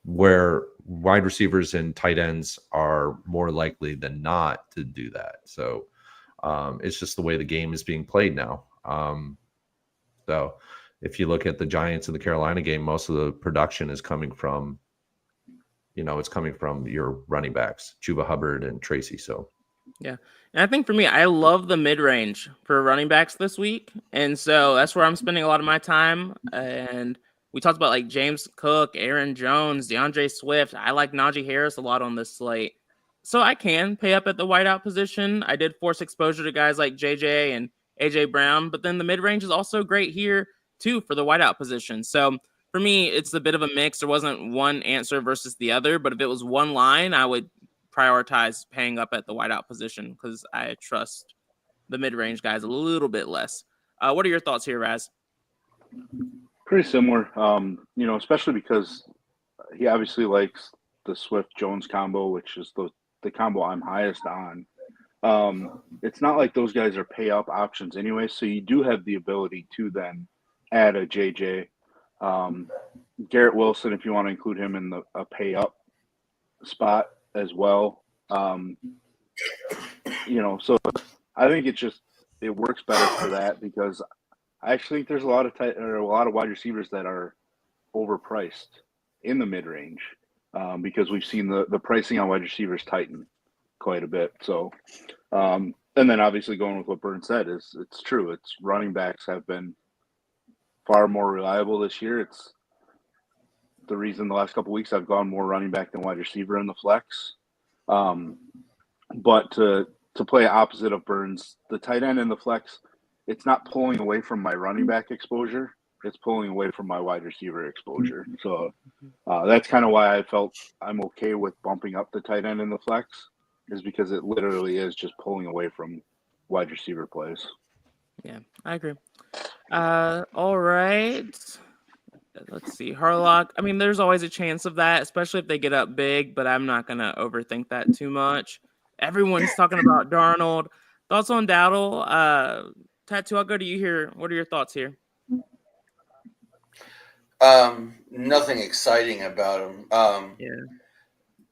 where wide receivers and tight ends are more likely than not to do that. So it's just the way the game is being played now. So if you look at the Giants and the Carolina game, most of the production is coming from, it's coming from your running backs, Chuba Hubbard and Tracy. So, yeah. And I think for me, I love the mid-range for running backs this week. And so that's where I'm spending a lot of my time. And we talked about like James Cook, Aaron Jones, DeAndre Swift. I like Najee Harris a lot on this slate. So I can pay up at the wideout position. I did force exposure to guys like JJ and AJ Brown, but then the mid-range is also great here too for the wideout position. So for me, it's a bit of a mix. There wasn't one answer versus the other, but if it was one line, I would prioritize paying up at the wideout position because I trust the mid-range guys a little bit less. What are your thoughts here, Raz? Pretty similar, especially because he obviously likes the Swift-Jones combo, which is the combo I'm highest on. It's not like those guys are pay-up options anyway, so you do have the ability to then add a JJ. Garrett Wilson, if you want to include him in a pay-up spot as well. So I think it works better for that because I actually think there's a lot of wide receivers that are overpriced in the mid-range because we've seen the pricing on wide receivers tighten quite a bit. So, and then obviously going with what Burns said it's true. It's running backs have been far more reliable this year. It's the reason the last couple of weeks I've gone more running back than wide receiver in the flex. But to play opposite of Burns, the tight end in the flex, it's not pulling away from my running back exposure. It's pulling away from my wide receiver exposure. So that's kind of why I felt I'm okay with bumping up the tight end in the flex, is because it literally is just pulling away from wide receiver plays. Yeah, I agree. All right. Let's see. Harlock. I mean, there's always a chance of that, especially if they get up big, but I'm not going to overthink that too much. Everyone's talking about Darnold. Thoughts on Dowdle? Tattoo, I'll go to you here. What are your thoughts here? Nothing exciting about him.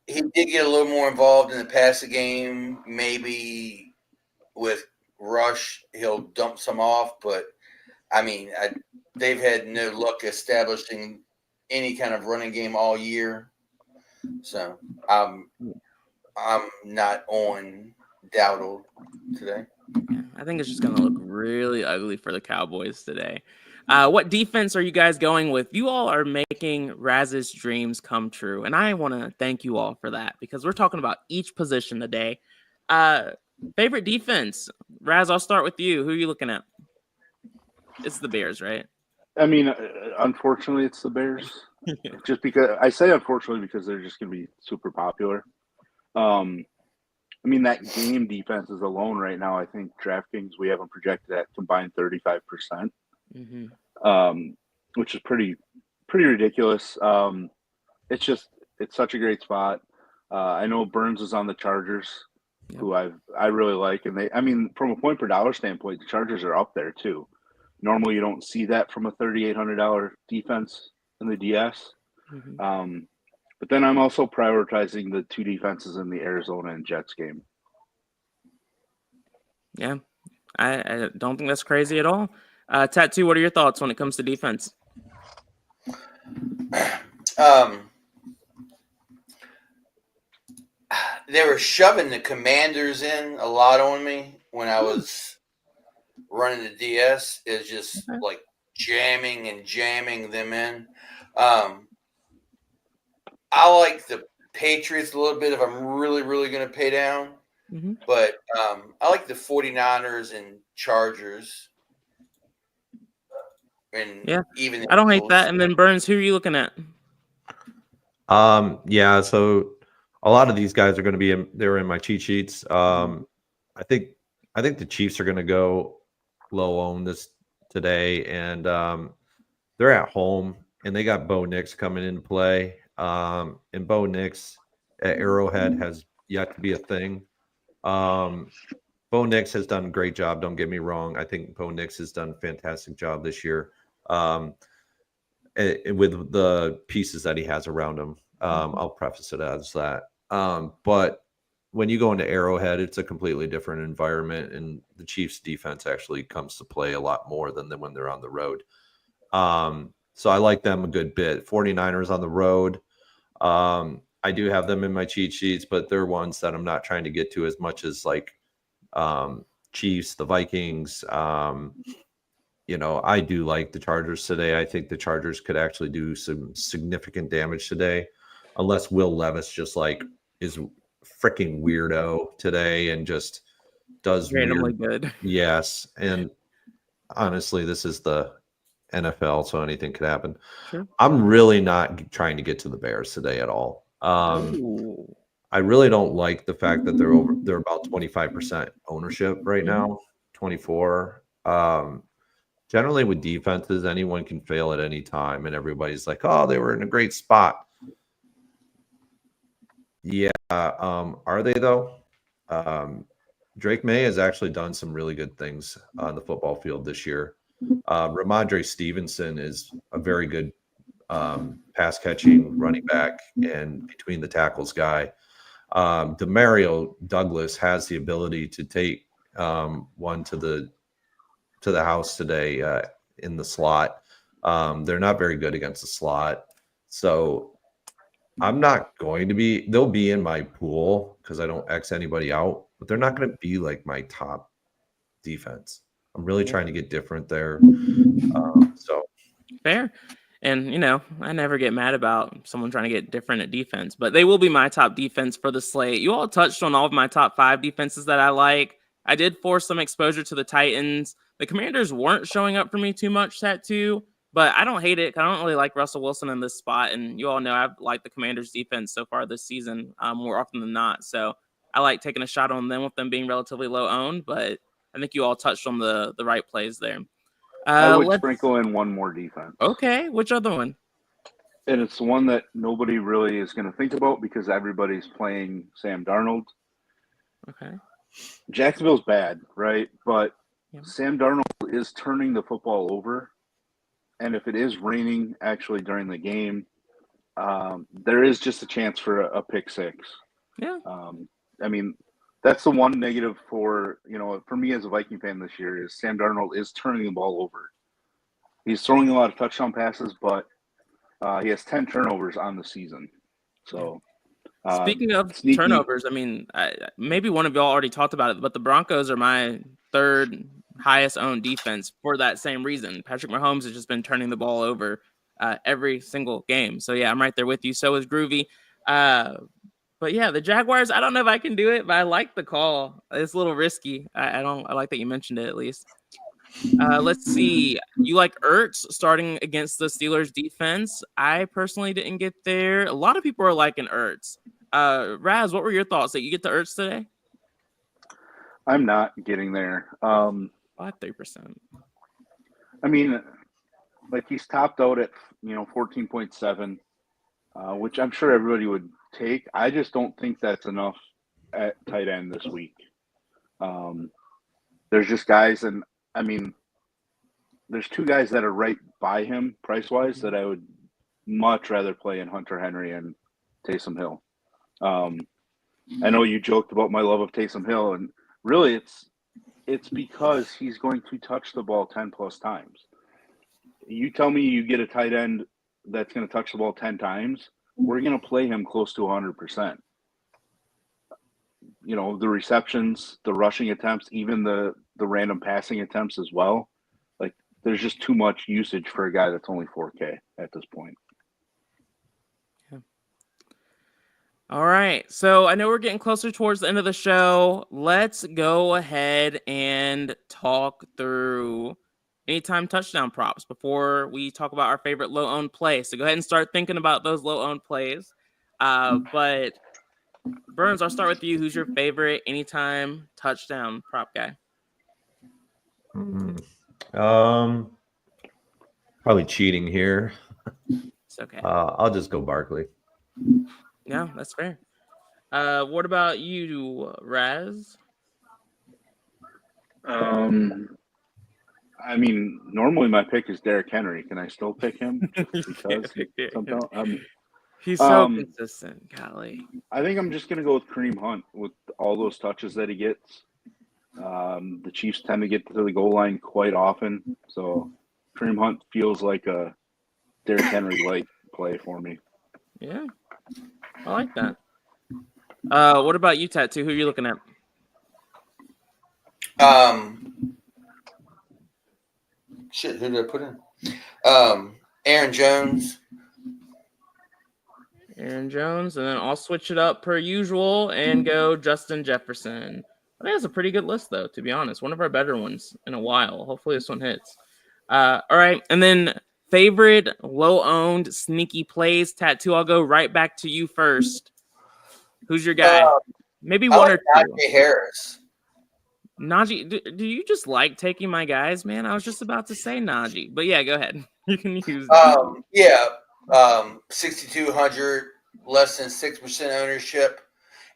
He did get a little more involved in the passing game. Maybe with Rush, he'll dump some off, but I mean, they've had no luck establishing any kind of running game all year. So I'm not on Dowdle today. Yeah, I think it's just going to look really ugly for the Cowboys today. What defense are you guys going with? You all are making Raz's dreams come true, and I want to thank you all for that because we're talking about each position today. Favorite defense? Raz, I'll start with you. Who are you looking at? It's the Bears, right? I mean, unfortunately, it's the Bears. Just because I say unfortunately because they're just going to be super popular. I mean, that game defenses alone right now, I think DraftKings, we have them projected at combined 35%, which is pretty ridiculous. It's such a great spot. I know Burns is on the Chargers. who I really like. And from a point per dollar standpoint, the Chargers are up there too. Normally, you don't see that from a $3,800 defense in the DS. Mm-hmm. But then I'm also prioritizing the two defenses in the Arizona and Jets game. Yeah, I don't think that's crazy at all. Tattoo, what are your thoughts when it comes to defense? They were shoving the Commanders in a lot on me when I was running the DS. Is just like jamming them in. I like the Patriots a little bit if I'm really, really going to pay down. Mm-hmm. But I like the 49ers and Chargers. And even I don't hate that. And then Burns, who are you looking at? Yeah, so a lot of these guys are going to be they're in my cheat sheets. I think the Chiefs are going to go low on this today, and they're at home, and they got Bo Nix coming into play. And Bo Nix at Arrowhead has yet to be a thing. Bo Nix has done a great job. Don't get me wrong. I think Bo Nix has done a fantastic job this year with the pieces that he has around him. I'll preface it as that. But when you go into Arrowhead, it's a completely different environment, and the Chiefs' defense actually comes to play a lot more than when they're on the road. So I like them a good bit. 49ers on the road. I do have them in my cheat sheets, but they're ones that I'm not trying to get to as much as like Chiefs, the Vikings. I do like the Chargers today. I think the Chargers could actually do some significant damage today, unless Will Levis just like is freaking weirdo today and just does randomly weird. Good. Yes, and honestly, this is the NFL, so anything could happen. Sure. I'm really not trying to get to the Bears today at all. I really don't like the fact that they're about 25% ownership right now, 24. Generally with defenses, anyone can fail at any time, and everybody's like, "Oh, they were in a great spot." Yeah, are they though? Drake May has actually done some really good things on the football field this year. Ramondre Stevenson is a very good pass catching running back and between the tackles guy. Demario Douglas has the ability to take one to the house today in the slot. They're not very good against the slot, so I'm not going to be. They'll be in my pool because I don't X anybody out, but they're not going to be like my top defense. I'm really trying to get different there. So fair. And, I never get mad about someone trying to get different at defense, but they will be my top defense for the slate. You all touched on all of my top 5 defenses that I like. I did force some exposure to the Titans. The Commanders weren't showing up for me too much, Tattoo, but I don't hate it. I don't really like Russell Wilson in this spot. And you all know I've liked the Commanders defense so far this season more often than not. So I like taking a shot on them with them being relatively low owned, but I think you all touched on the right plays there. I would sprinkle in one more defense. Okay, which other one? And it's the one that nobody really is going to think about because everybody's playing Sam Darnold. Okay. Jacksonville's bad, right? But Sam Darnold is turning the football over. And if it is raining actually during the game, there is just a chance for a pick six. Yeah. That's the one negative for me as a Viking fan this year is Sam Darnold is turning the ball over. He's throwing a lot of touchdown passes, but he has 10 turnovers on the season. So speaking of turnovers, maybe one of y'all already talked about it, but the Broncos are my third highest owned defense for that same reason. Patrick Mahomes has just been turning the ball over every single game. So yeah, I'm right there with you. So is Groovy. But yeah, the Jaguars, I don't know if I can do it, but I like the call. It's a little risky. I like that you mentioned it at least. Let's see. You like Ertz starting against the Steelers defense. I personally didn't get there. A lot of people are liking Ertz. Raz, what were your thoughts? That you get the Ertz today? I'm not getting there. 3%. He's topped out at 14.7, which I'm sure everybody would take. I just don't think that's enough at tight end this week. There's just guys, and I mean, there's two guys that are right by him price-wise that I would much rather play in Hunter Henry and Taysom Hill. I know you joked about my love of Taysom Hill, and really it's because he's going to touch the ball 10 plus times. You tell me you get a tight end that's going to touch the ball 10 times, we're going to play him close to 100%. You know, the receptions, the rushing attempts, even the random passing attempts as well. Like, there's just too much usage for a guy that's only 4K at this point. All right. So I know we're getting closer towards the end of the show. Let's go ahead and talk through anytime touchdown props before we talk about our favorite low-owned plays. So go ahead and start thinking about those low-owned plays. But Burns, I'll start with you. Who's your favorite anytime touchdown prop guy? Probably cheating here. It's okay. I'll just go Barkley. Yeah, that's fair. What about you, Raz? I mean, normally my pick is Derrick Henry. Can I still pick him? Just because somehow, he's so consistent, golly. I think I'm just going to go with Kareem Hunt with all those touches that he gets. The Chiefs tend to get to the goal line quite often, so Kareem Hunt feels like a Derrick Henry-like play for me. Yeah, I like that. What about you, Tattoo? Who are you looking at? Who did I put in? Aaron Jones. And then I'll switch it up per usual and go Justin Jefferson. I think that's a pretty good list, though, to be honest. One of our better ones in a while. Hopefully this one hits. All right, and then favorite low-owned sneaky plays. Tattoo, I'll go right back to you first. Who's your guy? Maybe one or two. Najee Harris. Najee, do you just like taking my guys, man? I was just about to say Najee, but yeah, go ahead. You can use that. 6,200, less than 6% ownership,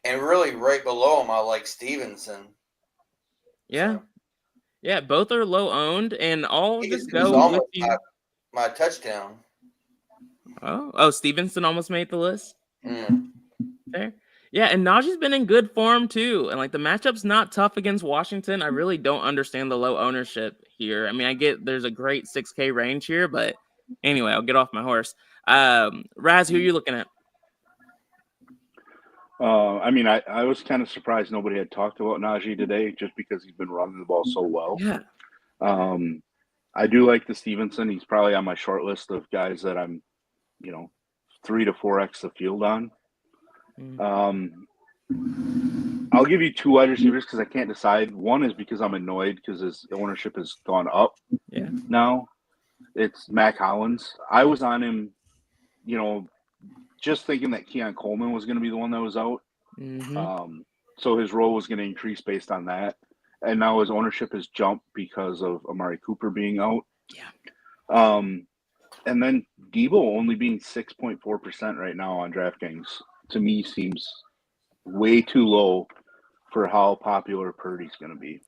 and really right below him, I like Stevenson. Yeah, yeah, both are low owned, and I'll just go with you. My touchdown. Oh, Stevenson almost made the list. There. Yeah, and Najee's been in good form too. And like the matchup's not tough against Washington. I really don't understand the low ownership here. I mean, I get there's a great 6K range here, but anyway, I'll get off my horse. Raz, who are you looking at? I mean, I was kind of surprised nobody had talked about Najee today just because he's been running the ball so well. Yeah. I do like the Stevenson. He's probably on my short list of guys that I'm, 3 to 4x the field on. I'll give you two wide receivers because I can't decide. One is because I'm annoyed because his ownership has gone up. Yeah. Now it's Mac Hollins. I was on him, just thinking that Keon Coleman was going to be the one that was out. So his role was going to increase based on that. And now his ownership has jumped because of Amari Cooper being out. Yeah. And then Debo only being 6.4% right now on DraftKings, to me, seems way too low for how popular Purdy's going to be.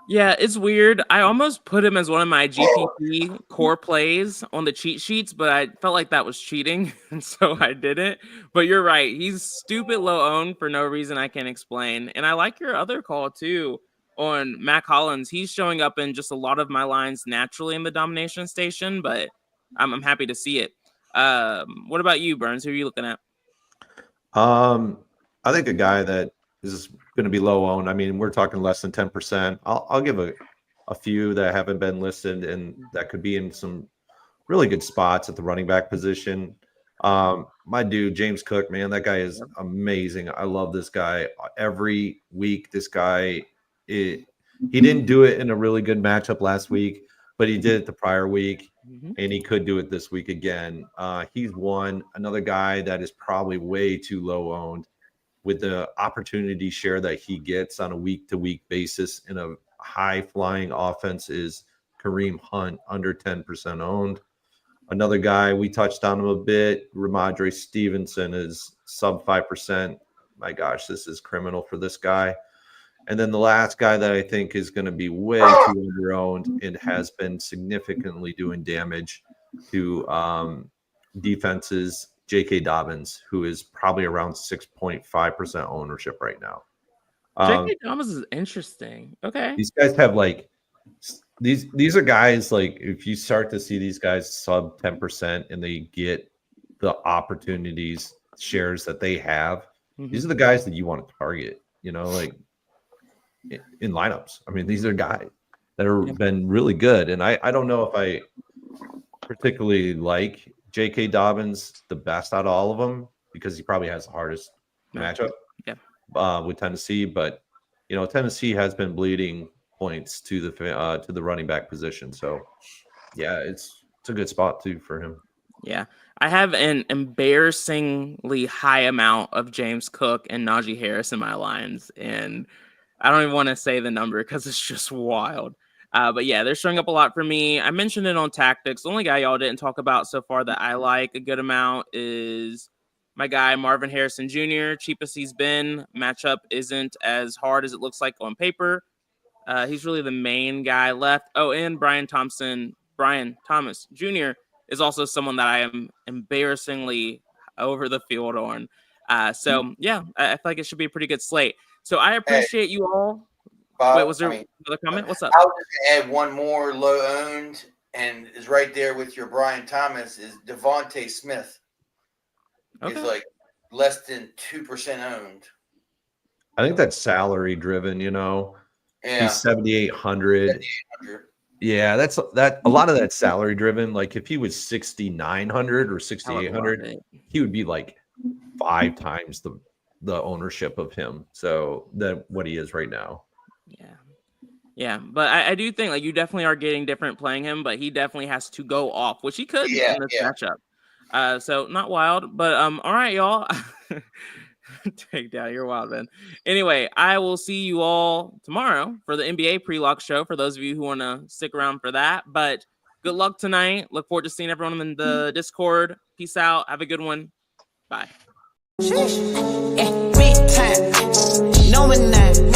Yeah, it's weird. I almost put him as one of my GPP core plays on the cheat sheets, but I felt like that was cheating, and so I didn't. But you're right. He's stupid low owned for no reason I can't explain. And I like your other call, too, on Mac Hollins. He's showing up in just a lot of my lines naturally in the domination station, but I'm happy to see it. What about you, Burns? Who are you looking at? I think a guy that is going to be low owned. I mean, we're talking less than 10%. I'll give a few that haven't been listed and that could be in some really good spots at the running back position. My dude, James Cook, man, that guy is amazing. I love this guy. Every week, this guy, he didn't do it in a really good matchup last week, but he did it the prior week, and he could do it this week again. He's another guy that is probably way too low owned with the opportunity share that he gets on a week-to-week basis in a high-flying offense is Kareem Hunt, under 10% owned. Another guy, we touched on him a bit, Ramondre Stevenson is sub 5%. my gosh, this is criminal for this guy. And then the last guy that I think is going to be way too underowned and has been significantly doing damage to defenses, J.K. Dobbins, who is probably around 6.5% ownership right now. J.K. Dobbins is interesting. Okay. These guys have like these are guys like if you start to see these guys sub 10% and they get the opportunities, shares that they have, these are the guys that you want to target, like in lineups. I mean, these are guys that have been really good. And I don't know if I particularly like J.K. Dobbins the best out of all of them because he probably has the hardest matchup with Tennessee. But, Tennessee has been bleeding points to the running back position. So, yeah, it's a good spot, too, for him. Yeah. I have an embarrassingly high amount of James Cook and Najee Harris in my lines, and I don't even want to say the number because it's just wild. But yeah, they're showing up a lot for me. I mentioned it on tactics. The only guy y'all didn't talk about so far that I like a good amount is my guy, Marvin Harrison Jr., cheapest he's been. Matchup isn't as hard as it looks like on paper. He's really the main guy left. Oh, and Brian Thomas Jr. is also someone that I am embarrassingly over the field on. So yeah, I feel like it should be a pretty good slate. So I appreciate you all. Bob, wait, was there another comment? What's up? I was just going to add one more low owned, and is right there with your Brian Thomas is Devontae Smith. Okay. He's like less than 2% owned. I think that's salary driven, Yeah. He's 7,800. Yeah, that's that. A lot of that's salary driven. Like if he was 6,900 or 6,800, he would be like 5 times the ownership of him. So that what he is right now. Yeah. But I do think like you definitely are getting different playing him, but he definitely has to go off, which he could in this matchup. So not wild, but all right, y'all. Take down, you're wild, man. Anyway, I will see you all tomorrow for the NBA pre-lock show for those of you who want to stick around for that. But good luck tonight. Look forward to seeing everyone in the Discord. Peace out. Have a good one. Bye. Big time, knowing that